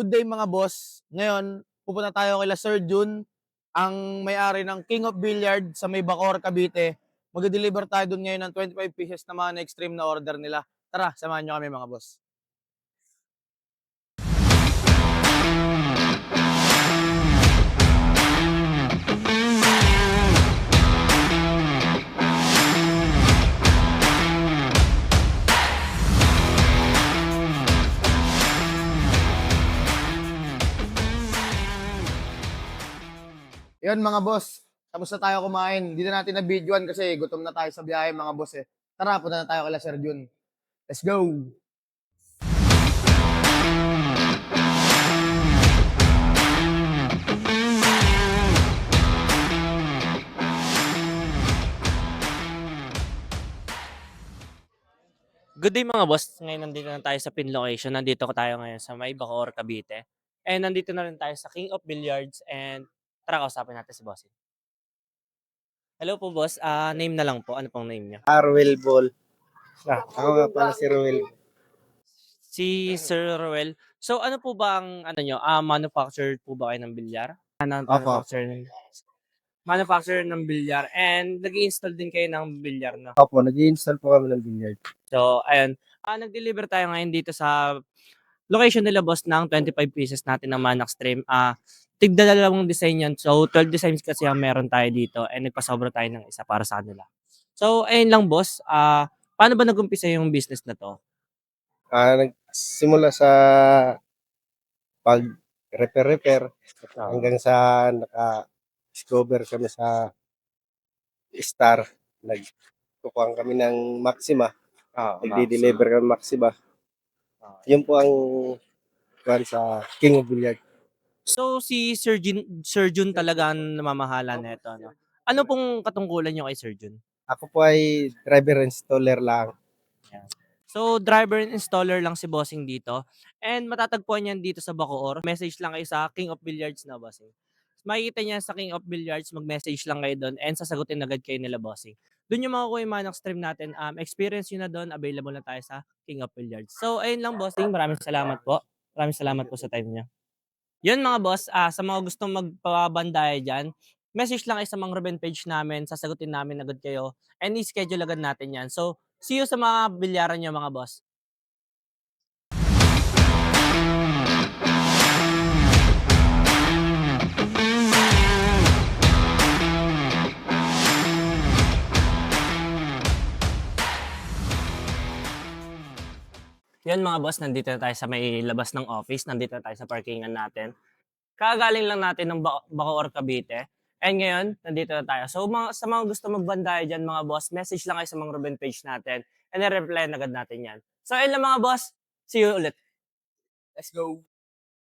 Good day mga boss. Ngayon, pupunta tayo kila Sir Jun, ang may-ari ng King of Billiard sa may Bacoor, Cavite. Magde-deliver tayo dun ngayon ng 25 pieces na mga na-extreme na order nila. Tara, samahan nyo kami mga boss. Yun mga boss, tapos na tayo kumain. Hindi na natin na-videoan kasi gutom na tayo sa biyahe mga boss eh. Tara, punta na tayo kila Sir Jun. Let's go! Good day mga boss. Ngayon nandito na tayo sa pin location. Nandito ko tayo ngayon sa may Bacoor, Cavite. And nandito na rin tayo sa King of Billiards and tara kausapin natin si bossing. Hello po boss. Name na lang po. Ano pong name niyo? Arwel Ball. Ah. Ako nga pala si Ruel. Si Sir Roel. So ano po ba ang ano nyo? Manufacturer po ba kayo ng bilyar? Manufacturer ng bilyar and nag-i-install din kayo ng bilyar no? Opo, nag-i-install po kami ng billiard. So ayun. Nag-deliver tayo ngayon dito sa location nila boss ng 25 pieces natin ng Manax Stream. Tigda dalawang design yan. So 12 designs kasi ang meron tayo dito and nagpasobra tayo ng isa para sa kanila. So ayun lang boss. Paano ba nag-umpisa yung business na to? Nagsimula sa pag-repair hanggang sa naka-discover kami sa Star. Nagkukuhan kami ng Maxima. Nagdi-deliver kami ng Maxima. Yun po ang kuhan sa King of Billiard. So si Sir Jun talaga ang namamahala nito no. Ano pong katungkulan niyo kay Sir Jun? Ako po ay driver installer lang. So driver and installer lang si bossing dito and matatagpuan niyan dito sa Bacoor. Message lang kayo sa King of Billiards na bossing. Makikita niya sa King of Billiards, mag-message lang kayo doon and sasagutin agad kayo nila bossing. Doon yung makukuha yung Manax Stream natin. Experience yun na doon. Available na tayo sa King of Billiards. So ayun lang bossing. Maraming salamat po. Maraming salamat po sa time niya. Yun mga boss, sa mga gustong magpabandaya dyan, message lang kayo sa mga Ruben page namin, sasagutin namin agad kayo, and i-schedule agad natin yan. So, see you sa mga bilyaran nyo mga boss. Yun mga boss, nandito na tayo sa may labas ng office, nandito na tayo sa parkingan natin. Kagaling lang natin ng Bacoor, Cavite. And ngayon, nandito na tayo. So, sa mga gusto magbandaya dyan, mga boss, message lang kayo sa mga Ruben page natin. And i-reply agad natin yan. So, ayun lang mga boss. See you ulit. Let's go!